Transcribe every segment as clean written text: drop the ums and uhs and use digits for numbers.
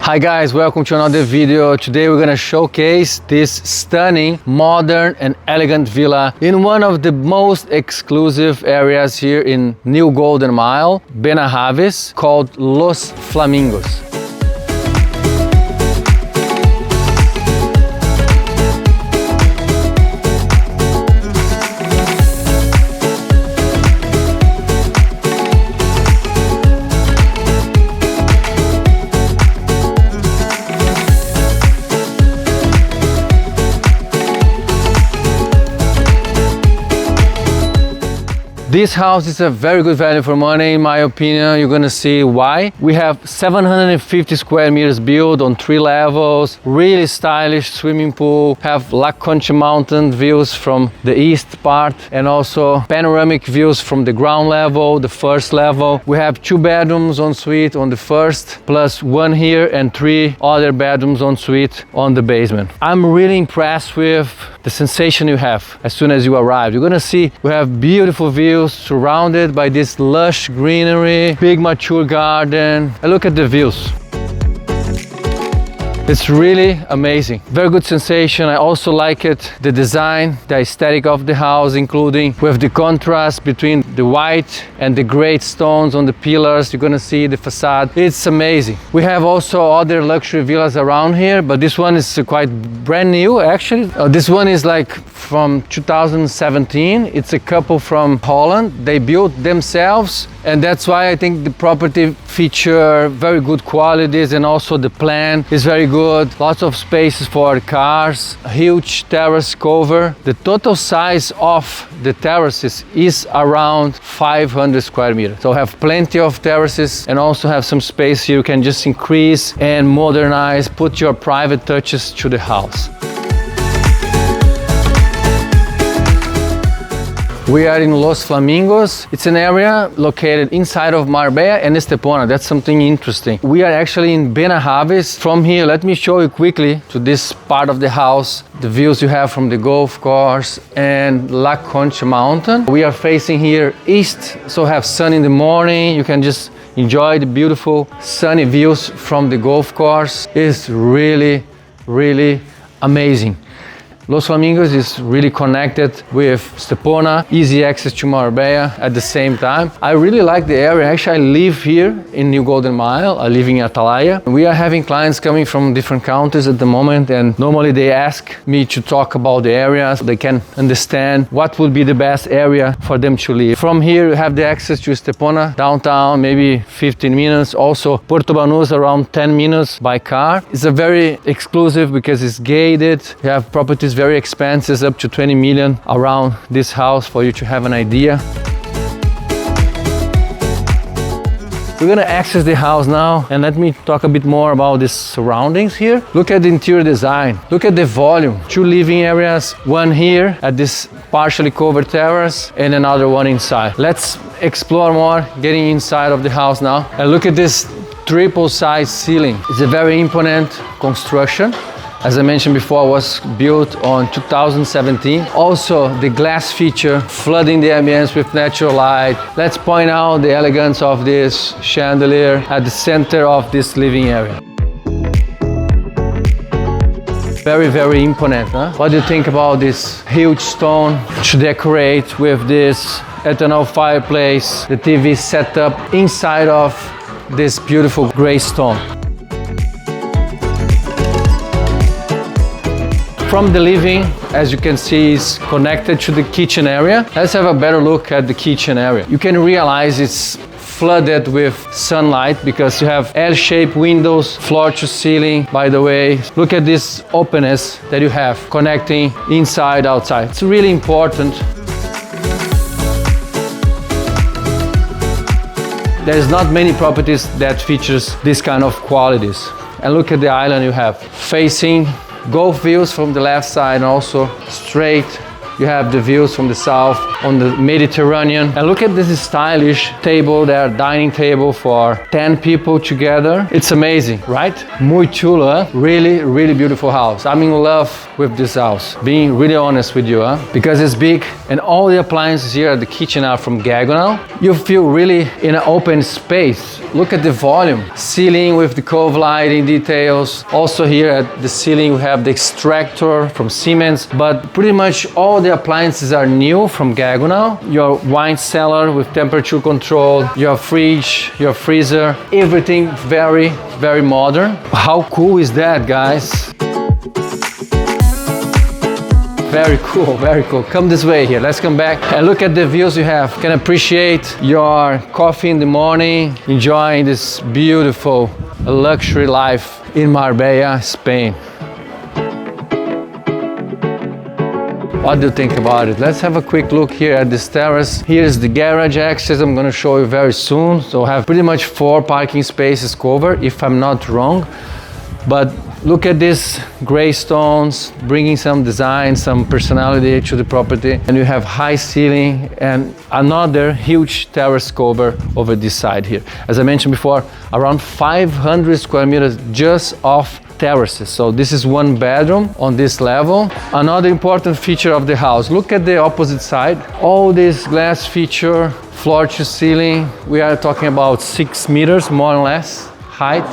Hi guys, welcome to another video. Today we're gonna showcase this stunning, modern and elegant villa in one of the most exclusive areas here in New Golden Mile, Benahavis, called Los Flamingos. This house is a very good value for money, in my opinion. You're gonna see why. We have 750 square meters built on 3 levels, really stylish swimming pool, have La Concha mountain views from the east part, and also panoramic views from the ground level, the first level. We have 2 bedrooms en suite on the first, plus 1 here and 3 other bedrooms en suite on the basement. I'm really impressed with the sensation you have as soon as you arrive. You're gonna see we have beautiful views surrounded by this lush greenery, big mature garden, and look at the views. It's really amazing. Very good sensation. I also like it, the design, the aesthetic of the house, including with the contrast between the white and the gray stones on the pillars. You're gonna see the facade. It's amazing. We have also other luxury villas around here, but this one is quite brand new actually. This one is like from 2017. It's a couple from Holland. They built themselves, and that's why I think the property feature very good qualities, and also the plan is very good. Lots of spaces for cars, a huge terrace cover. The total size of the terraces is around 500 square meters. So have plenty of terraces, and also have some space here you can just increase and modernize, put your private touches to the house. We are in Los Flamingos. It's an area located inside of Marbella and Estepona. That's something interesting. We are actually in Benahavis. From here, let me show you quickly to this part of the house, the views you have from the golf course and La Concha mountain. We are facing here east, so have sun in the morning. You can just enjoy the beautiful sunny views from the golf course. It's really, really amazing. Los Flamingos is really connected with Estepona, easy access to Marbella at the same time. I really like the area. Actually, I live here in New Golden Mile. I live in Atalaya. We are having clients coming from different countries at the moment, and normally they ask me to talk about the areas. They can understand what would be the best area for them to live. From here, you have the access to Estepona, downtown, maybe 15 minutes. Also, Puerto Banús, around 10 minutes by car. It's a very exclusive because it's gated. You have properties very expensive, up to 20 million around this house for you to have an idea. We're gonna access the house now, and let me talk a bit more about the surroundings here. Look at the interior design. Look at the volume. 2 living areas, 1 here at this partially covered terrace, and another one inside. Let's explore more, getting inside of the house now. And look at this triple size ceiling. It's a very imponent construction. As I mentioned before, was built on 2017. Also, the glass feature flooding the ambience with natural light. Let's point out the elegance of this chandelier at the center of this living area. Very, very imponent, huh? What do you think about this huge stone to decorate with this eternal fireplace, the TV set up inside of this beautiful gray stone? From the living, as you can see, is connected to the kitchen area. Let's have a better look at the kitchen area. You can realize it's flooded with sunlight because you have L-shaped windows, floor to ceiling. By the way, look at this openness that you have connecting inside, outside. It's really important. There's not many properties that features this kind of qualities. And look at the island you have, facing golf views from the left side, and also straight You have the views from the south on the Mediterranean. And look at this stylish table there, dining table for 10 people together. It's amazing, right? Muy chulo, huh? Really, really beautiful house. I'm in love with this house, being really honest with you, huh? Because it's big and all the appliances here at the kitchen are from Gagonal. You feel really in an open space. Look at the volume. Ceiling with the cove lighting details. Also here at the ceiling we have the extractor from Siemens, but pretty much all the appliances are new from Gagonal. Your wine cellar with temperature control, your fridge, your freezer, everything very, very modern. How cool is that, guys? Very cool, very cool. Come this way here. Let's come back and look at the views you have. Can appreciate your coffee in the morning, enjoying this beautiful luxury life in Marbella, Spain. What do you think about it? Let's have a quick look here at this terrace. Here's the garage access I'm going to show you very soon. So I have pretty much 4 parking spaces covered, if I'm not wrong. But look at these gray stones, bringing some design, some personality to the property. And you have high ceiling and another huge terrace cover over this side here. As I mentioned before, around 500 square meters just off terraces. So this is 1 bedroom on this level. Another important feature of the house, look at the opposite side. All this glass feature, floor to ceiling. We are talking about 6 meters more or less height,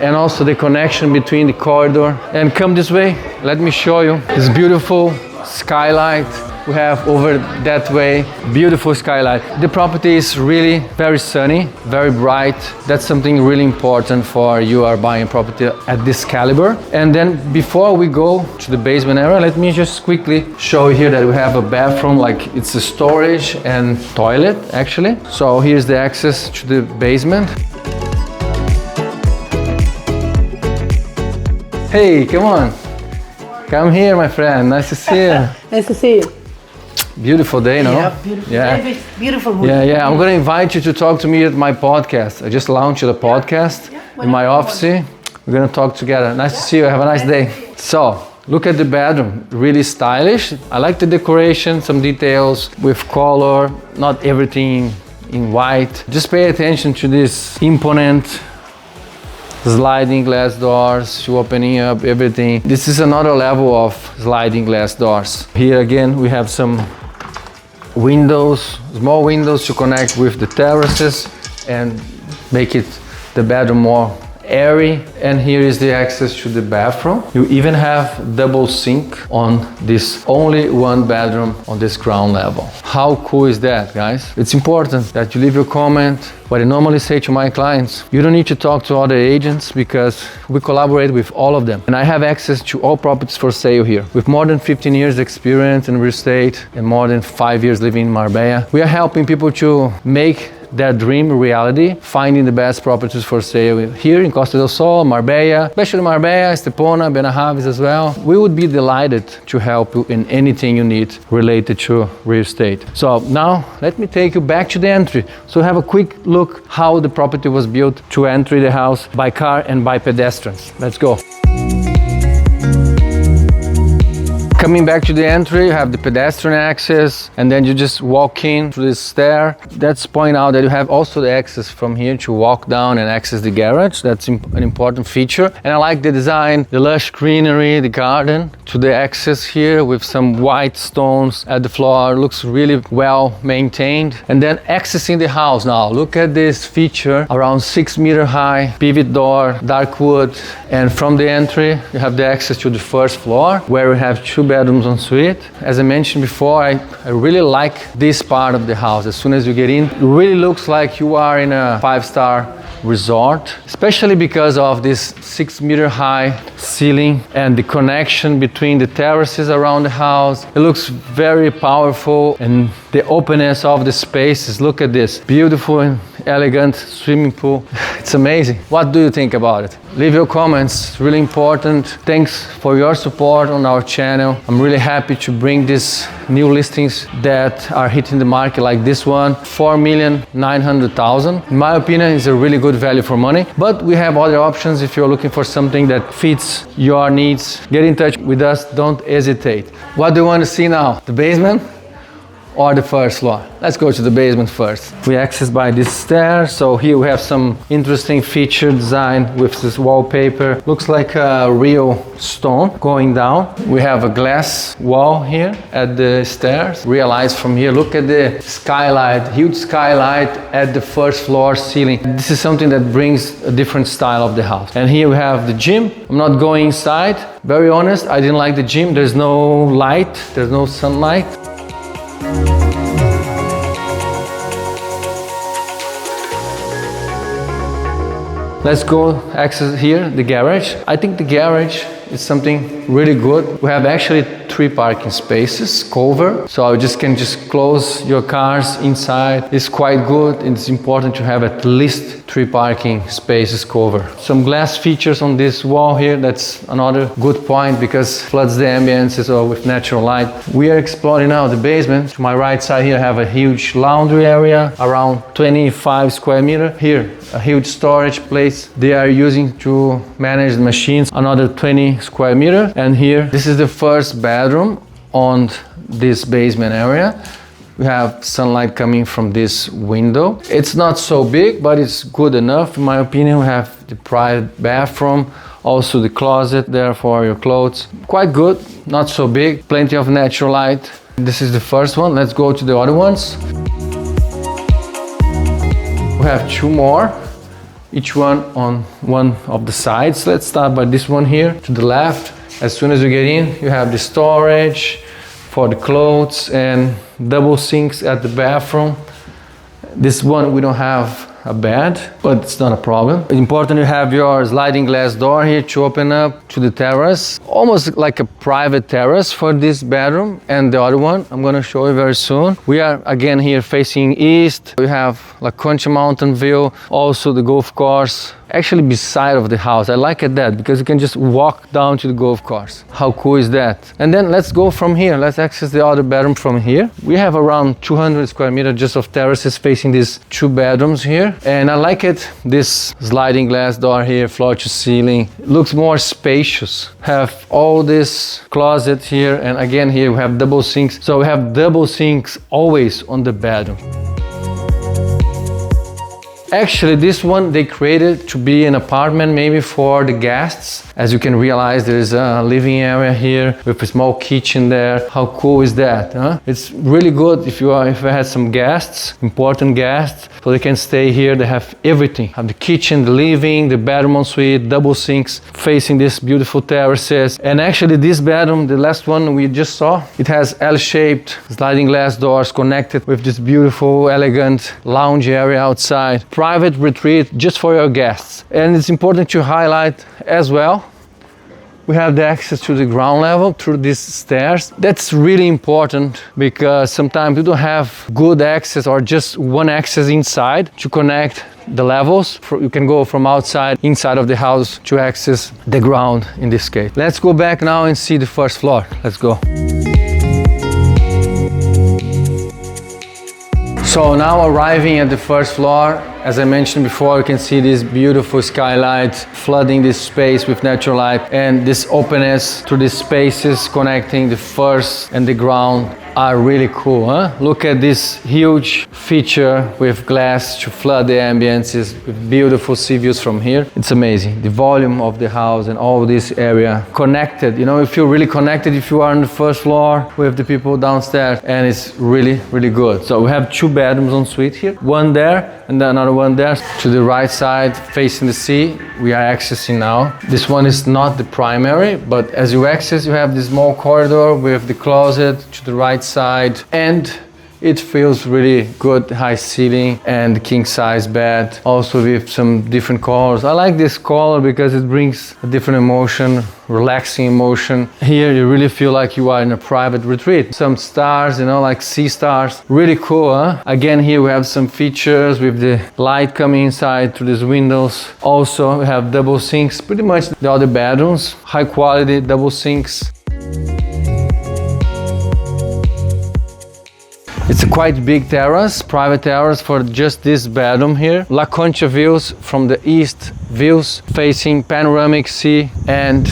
and also the connection between the corridor. And come this way, let me show you this beautiful skylight we have over that way. Beautiful skylight. The property is really very sunny, very bright. That's something really important for you are buying property at this caliber. And then before we go to the basement area, let me just quickly show you here that we have a bathroom, like it's a storage and toilet actually. So here's the access to the basement. Hey, come on. Come here, my friend. Nice to see you. Nice to see you. Beautiful day, no? Yeah, beautiful. Yeah. Beautiful mood. Yeah. I'm going to invite you to talk to me at my podcast. I just launched a podcast in my office. We're going to talk together. Nice to see you. Have a nice day. So, look at the bedroom. Really stylish. I like the decoration, some details with color, not everything in white. Just pay attention to this imponent sliding glass doors, to opening up everything. This is another level of sliding glass doors. Here again we have some windows, small windows to connect with the terraces and make it the bedroom more airy. And here is the access to the bathroom. You even have double sink on this only 1 bedroom on this ground level. How cool is that, guys? It's important that you leave your comment. What I normally say to my clients, you don't need to talk to other agents because we collaborate with all of them. And I have access to all properties for sale here. With more than 15 years experience in real estate and more than 5 years living in Marbella, we are helping people to make their dream reality, finding the best properties for sale here in Costa del Sol, Marbella, especially Marbella, Estepona, Benahavis as well. We would be delighted to help you in anything you need related to real estate. So now let me take you back to the entry. So have a quick look how the property was built to enter the house by car and by pedestrians. Let's go. Coming back to the entry, you have the pedestrian access, and then you just walk in through this stair. That's point out that you have also the access from here to walk down and access the garage. That's an important feature. And I like the design, the lush greenery, the garden, to the access here with some white stones at the floor. Looks really well maintained. And then accessing the house now. Look at this feature, around 6 meter high, pivot door, dark wood. And from the entry, you have the access to the first floor where we have 2 bedrooms en suite. As I mentioned before, I really like this part of the house. As soon as you get in, it really looks like you are in a 5-star resort, especially because of this 6 meter high ceiling and the connection between the terraces around the house. It looks very powerful, and the openness of the spaces. Look at this beautiful and elegant swimming pool. It's amazing. What do you think about it? Leave your comments, it's really important. Thanks for your support on our channel. I'm really happy to bring these new listings that are hitting the market like this one, 4,900,000. In my opinion, it's a really good good value for money. But we have other options if you're looking for something that fits your needs. Get in touch with us, don't hesitate. What do you want to see now? The basement or the first floor? Let's go to the basement first. We access by this stair. So here we have some interesting feature design with this wallpaper. Looks like a real stone going down. We have a glass wall here at the stairs. Realize from here, look at the skylight, huge skylight at the first floor ceiling. This is something that brings a different style of the house. And here we have the gym. I'm not going inside. Very honest, I didn't like the gym. There's no light, there's no sunlight. Let's go access here, the garage. I think the garage is something really good. We have actually 3 parking spaces covered, so you can close your cars inside. It's quite good. It's important to have at least 3 parking spaces covered. Some glass features on this wall here. That's another good point because floods the ambience or with natural light. We are exploring now the basement. To my right side here I have a huge laundry area, around 25 square meter. Here, a huge storage place they are using to manage the machines, another 20 square meter. And here, this is the first bedroom on this basement area. We have sunlight coming from this window. It's not so big, but it's good enough in my opinion. We have the private bathroom, also the closet there for your clothes. Quite good, not so big, plenty of natural light. This is the first one. Let's go to the other ones. We have 2 more, each one on one of the sides. Let's start by this one here to the left. As soon as you get in, you have the storage for the clothes and double sinks at the bathroom. This one we don't have a bed, but it's not a problem. It's important to have your sliding glass door here to open up to the terrace. Almost like a private terrace for this bedroom. And the other one, I'm gonna show you very soon. We are again here facing east. We have La Concha mountain view, also the golf course. Actually beside of the house. I like it that because you can just walk down to the golf course. How cool is that? And then let's go from here. Let's access the other bedroom from here. We have around 200 square meters just of terraces facing these 2 bedrooms here. And I like it. This sliding glass door here, floor to ceiling. It looks more spacious. Have all this closet here. And again here we have double sinks. So we have double sinks always on the bedroom. Actually, this one they created to be an apartment maybe for the guests. As you can realize, there's a living area here with a small kitchen there. How cool is that? Huh? It's really good if you had some guests, important guests, so they can stay here. They have everything. Have the kitchen, the living, the bedroom ensuite, double sinks facing these beautiful terraces. And actually, this bedroom, the last one we just saw, it has L-shaped sliding glass doors connected with this beautiful, elegant lounge area outside. Private retreat just for your guests. And it's important to highlight as well, we have the access to the ground level through these stairs. That's really important because sometimes you don't have good access or just one access inside to connect the levels. You can go from outside, inside of the house to access the ground in this case. Let's go back now and see the first floor. Let's go. So now arriving at the first floor, as I mentioned before, you can see this beautiful skylight flooding this space with natural light and this openness to these spaces connecting the first and the ground are really cool, huh? Look at this huge feature with glass to flood the ambiences with beautiful sea views from here. It's amazing. The volume of the house and all this area connected. You know, you feel really connected if you are on the first floor with the people downstairs, and it's really, really good. So we have 2 bedrooms en suite here, one there and then another one there. To the right side facing the sea, we are accessing now. This one is not the primary, but as you access, you have this small corridor with the closet to the right side, and it feels really good, high ceiling and king size bed, also with some different colors. I like this color because it brings a different emotion, relaxing emotion. Here you really feel like you are in a private retreat. Some stars, you know, like sea stars. Really cool, huh? Again, here we have some features with the light coming inside through these windows. Also, we have double sinks, pretty much the other bedrooms. High quality double sinks. It's a quite big terrace, private terrace for just this bedroom here. La Concha views from the east, views facing panoramic sea, and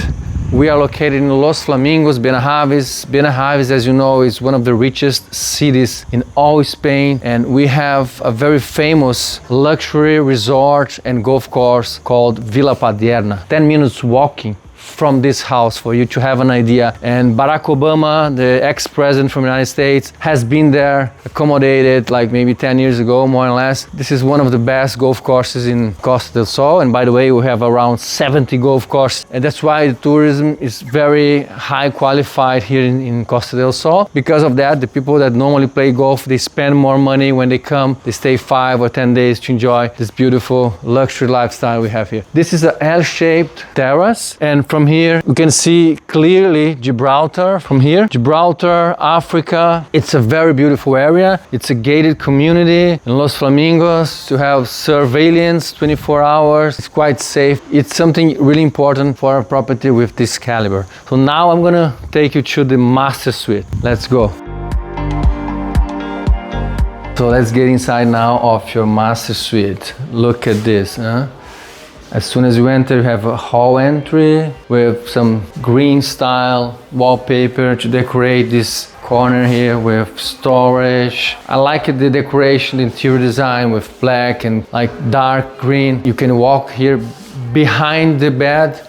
we are located in Los Flamingos, Benahavis. Benahavis, as you know, is one of the richest cities in all Spain, and we have a very famous luxury resort and golf course called Villa Padierna. 10 minutes walking from this house for you to have an idea. And Barack Obama, the ex-president from the United States, has been there, accommodated like maybe 10 years ago, more or less. This is one of the best golf courses in Costa del Sol. And by the way, we have around 70 golf courses. And that's why the tourism is very high qualified here in Costa del Sol. Because of that, the people that normally play golf, they spend more money when they come. They stay 5 or 10 days to enjoy this beautiful luxury lifestyle we have here. This is an L-shaped terrace, and from here you can see clearly Gibraltar from here. Gibraltar, Africa. It's a very beautiful area. It's a gated community in Los Flamingos to have surveillance 24 hours. It's quite safe. It's something really important for a property with this caliber. So now I'm gonna take you to the master suite. Let's go. So let's get inside now of your master suite. Look at this, huh? As soon as you enter, you have a hall entry with some green style wallpaper to decorate this corner here with storage. I like the decoration, the interior design with black and like dark green. You can walk here behind the bed.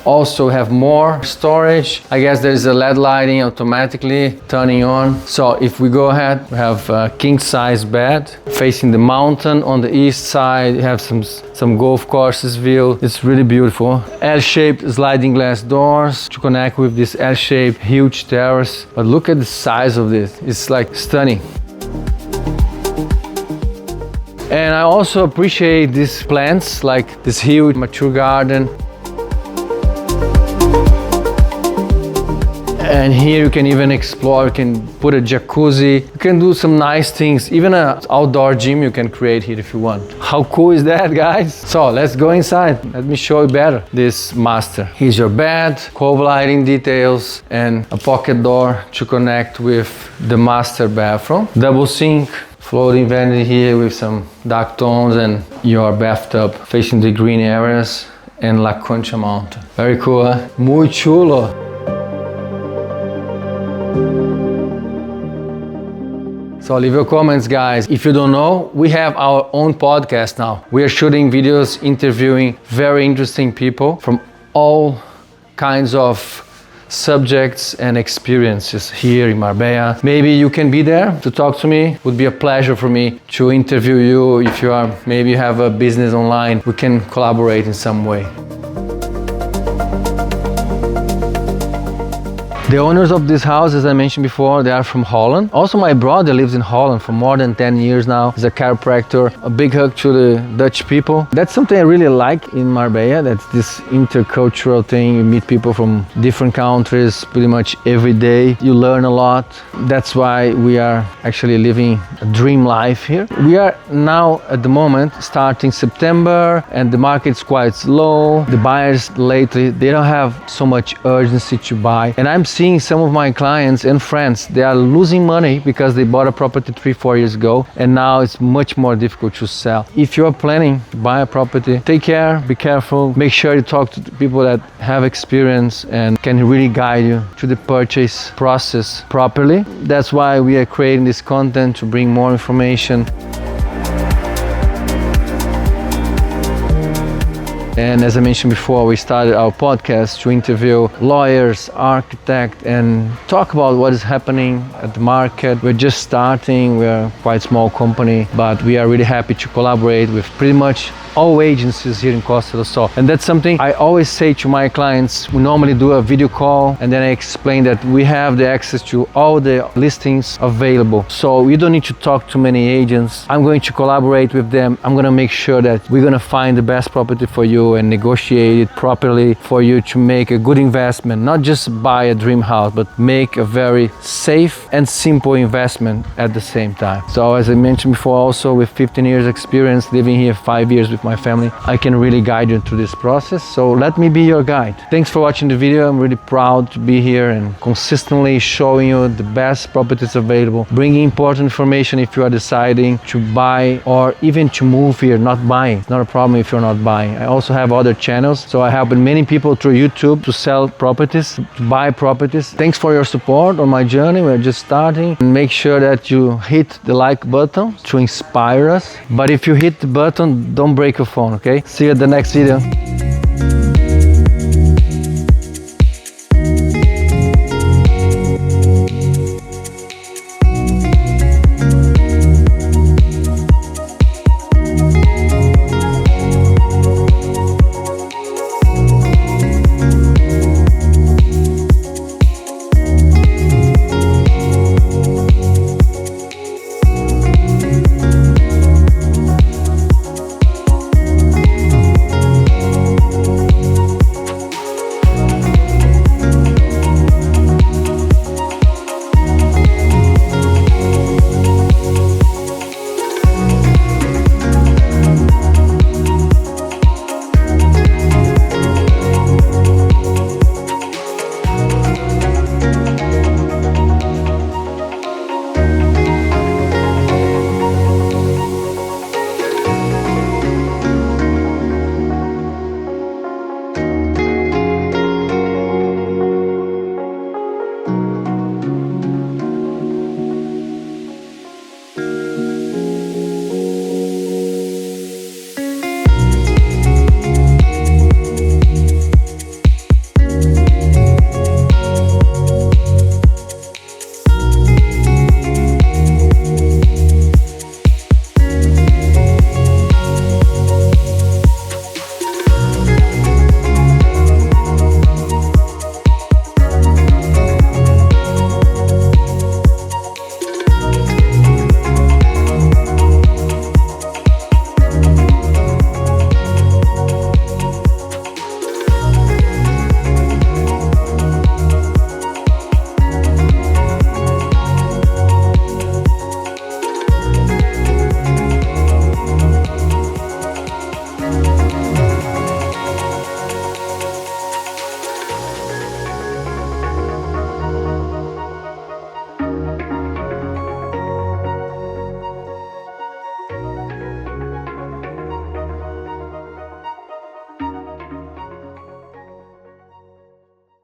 Also have more storage. I guess there's a LED lighting automatically turning on. So if we go ahead, we have a king size bed facing the mountain. On the east side, you have some golf courses view. It's really beautiful. L-shaped sliding glass doors to connect with this L-shaped huge terrace. But look at the size of this. It's like stunning. And I also appreciate these plants, like this huge mature garden. And here you can even explore, you can put a jacuzzi, you can do some nice things, even an outdoor gym you can create here if you want. How cool is that, guys? So let's go inside. Let me show you better this master. Here's your bed, cove lighting details, and a pocket door to connect with the master bathroom. Double sink, floating vanity here with some dark tones, and your bathtub facing the green areas and La Concha Mountain. Very cool, huh? Muy chulo. So leave your comments, guys. If you don't know, we have our own podcast now. We are shooting videos, interviewing very interesting people from all kinds of subjects and experiences here in Marbella. Maybe you can be there to talk to me. It would be a pleasure for me to interview you. If you are, maybe you have a business online, we can collaborate in some way. The owners of this house, as I mentioned before, they are from Holland. Also, my brother lives in Holland for more than 10 years now. He's a chiropractor. A big hug to the Dutch people. That's something I really like in Marbella. That's this intercultural thing. You meet people from different countries pretty much every day. You learn a lot. That's why we are actually living a dream life here. We are now at the moment starting September, and the market's quite slow. The buyers lately, they don't have so much urgency to buy. And I'm seeing some of my clients and friends, they are losing money because they bought a property 3-4 years ago, and now it's much more difficult to sell. If you are planning to buy a property, take care, be careful, make sure you talk to people that have experience and can really guide you through the purchase process properly. That's why we are creating this content to bring more information. And as I mentioned before, we started our podcast to interview lawyers, architects, and talk about what is happening at the market. We're just starting, we're a quite small company, but we are really happy to collaborate with pretty much all agencies here in Costa del Sol. And that's something I always say to my clients. We normally do a video call, and then I explain that we have the access to all the listings available. So you don't need to talk to many agents. I'm going to collaborate with them. I'm going to make sure that we're going to find the best property for you and negotiate it properly for you to make a good investment. Not just buy a dream house, but make a very safe and simple investment at the same time. So as I mentioned before, also with 15 years experience living here, 5 years with with my family, I can really guide you through this process. So let me be your guide. Thanks for watching the video. I'm really proud to be here and consistently showing you the best properties available, bringing important information if you are deciding to buy or even to move here, not buying. It's not a problem if you're not buying. I also have other channels, so I help many people through YouTube to sell properties, to buy properties. Thanks for your support on my journey. We're just starting. And make sure that you hit the like button to inspire us. But if you hit the button, don't break your phone, okay? See you at the next video.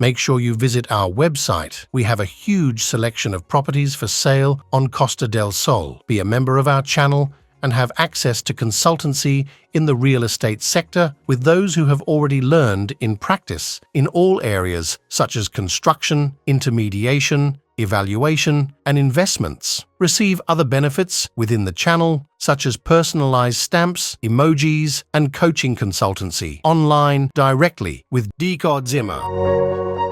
Make sure you visit our website. We have a huge selection of properties for sale on Costa del Sol. Be a member of our channel and have access to consultancy in the real estate sector with those who have already learned in practice in all areas such as construction, intermediation, evaluation, and investments. Receive other benefits within the channel such as personalized stamps, emojis, and coaching consultancy online directly with Zimmer.